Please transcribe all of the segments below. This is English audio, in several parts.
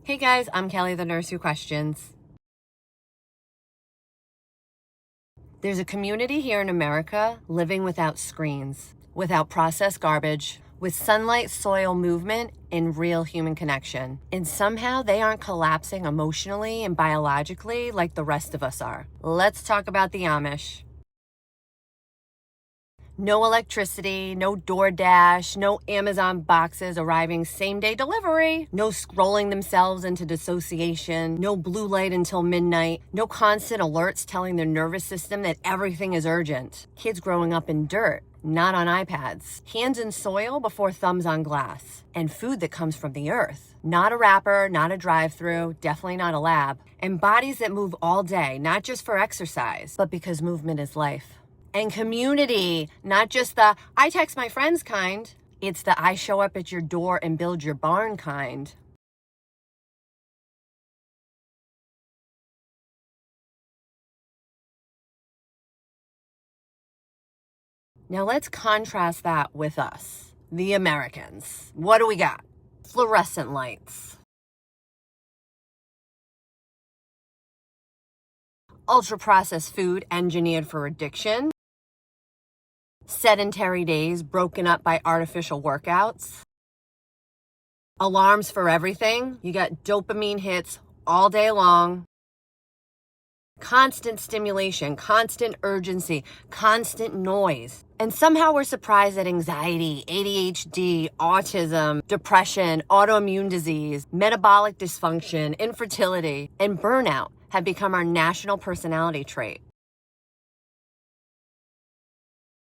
Hey guys, I'm Kelly, the nurse who questions. There's a community here in America living without screens, without processed garbage, with sunlight, soil movement, and real human connection. And somehow they aren't collapsing emotionally and biologically like the rest of us are. Let's talk about the Amish. No electricity, no DoorDash, no Amazon boxes arriving same-day delivery, no scrolling themselves into dissociation, no blue light until midnight, no constant alerts telling their nervous system that everything is urgent. Kids growing up in dirt, not on iPads. Hands in soil before thumbs on glass. And food that comes from the earth. Not a wrapper, not a drive-through, definitely not a lab. And bodies that move all day, not just for exercise, but because movement is life. And community, not just the I text my friends kind. It's the I show up at your door and build your barn kind. Now let's contrast that with us, the Americans. What do we got? Fluorescent lights. Ultra-processed food engineered for addiction. Sedentary days broken up by artificial workouts. Alarms for everything. You got dopamine hits all day long. Constant stimulation, constant urgency, constant noise. And somehow we're surprised that anxiety, ADHD, autism, depression, autoimmune disease, metabolic dysfunction, infertility, and burnout have become our national personality trait.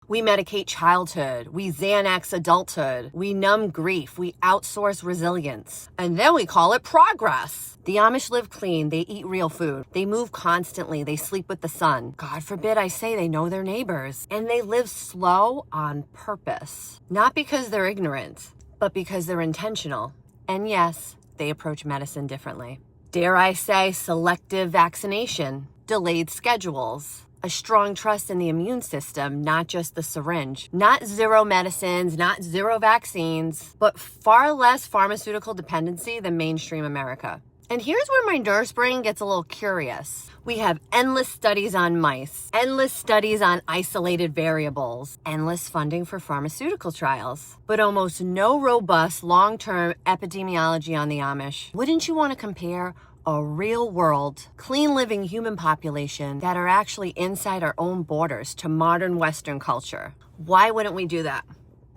We medicate childhood, we Xanax adulthood, we numb grief, we outsource resilience, and then we call it progress. The Amish live clean, they eat real food, they move constantly, they sleep with the sun. God forbid I say they know their neighbors. And they live slow on purpose. Not because they're ignorant, but because they're intentional. And yes, they approach medicine differently. Dare I say selective vaccination, delayed schedules, a strong trust in the immune system, not just the syringe. Not zero medicines, not zero vaccines, but far less pharmaceutical dependency than mainstream America. And here's where my nurse brain gets a little curious. We have endless studies on mice, endless studies on isolated variables, endless funding for pharmaceutical trials, but almost no robust long-term epidemiology on the Amish. Wouldn't you want to compare a real world, clean living human population that are actually inside our own borders to modern Western culture? Why wouldn't we do that?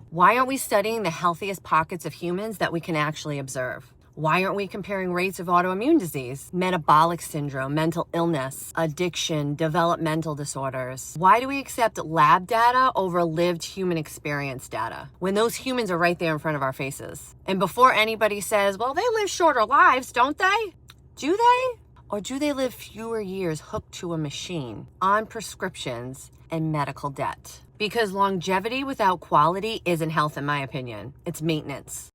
Why aren't we studying the healthiest pockets of humans that we can actually observe? Why aren't we comparing rates of autoimmune disease, metabolic syndrome, mental illness, addiction, developmental disorders? Why do we accept lab data over lived human experience data when those humans are right there in front of our faces? And before anybody says, well, they live shorter lives, don't they? Do they? Or do they live fewer years hooked to a machine, on prescriptions, and medical debt? Because longevity without quality isn't health, in my opinion. It's maintenance.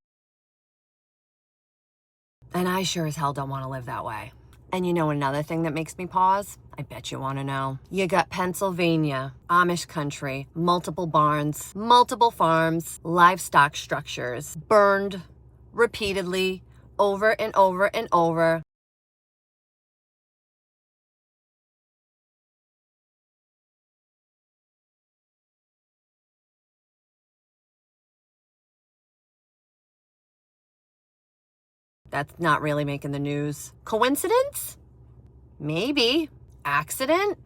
And I sure as hell don't want to live that way. And you know another thing that makes me pause? I bet you want to know. You got Pennsylvania, Amish country, multiple barns, multiple farms, livestock structures, burned repeatedly, over and over and over. That's not really making the news. Coincidence? Maybe. Accident?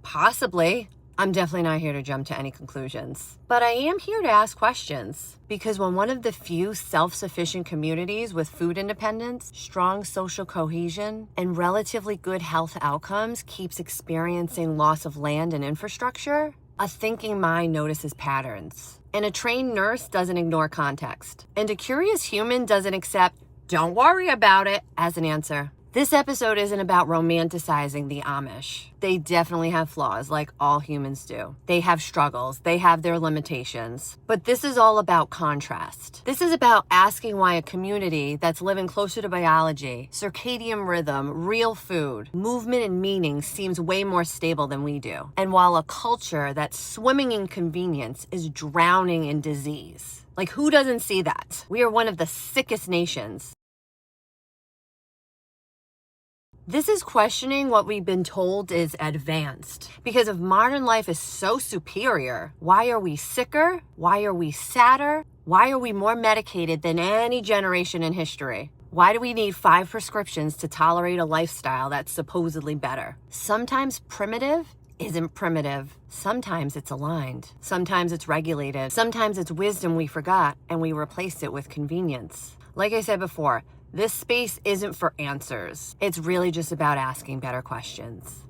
Possibly. I'm definitely not here to jump to any conclusions. But I am here to ask questions. Because when one of the few self-sufficient communities with food independence, strong social cohesion, and relatively good health outcomes keeps experiencing loss of land and infrastructure, a thinking mind notices patterns. And a trained nurse doesn't ignore context. And a curious human doesn't accept "don't worry about it" as an answer. This episode isn't about romanticizing the Amish. They definitely have flaws like all humans do. They have struggles. They have their limitations. But this is all about contrast. This is about asking why a community that's living closer to biology, circadian rhythm, real food, movement and meaning seems way more stable than we do. And while a culture that's swimming in convenience is drowning in disease. Like, who doesn't see that? We are one of the sickest nations. This is questioning what we've been told is advanced. Because if modern life is so superior, why are we sicker? Why are we sadder? Why are we more medicated than any generation in history? Why do we need 5 prescriptions to tolerate a lifestyle that's supposedly better? Sometimes primitive isn't primitive. Sometimes it's aligned. Sometimes it's regulated. Sometimes it's wisdom we forgot and we replaced it with convenience. Like I said before, this space isn't for answers. It's really just about asking better questions.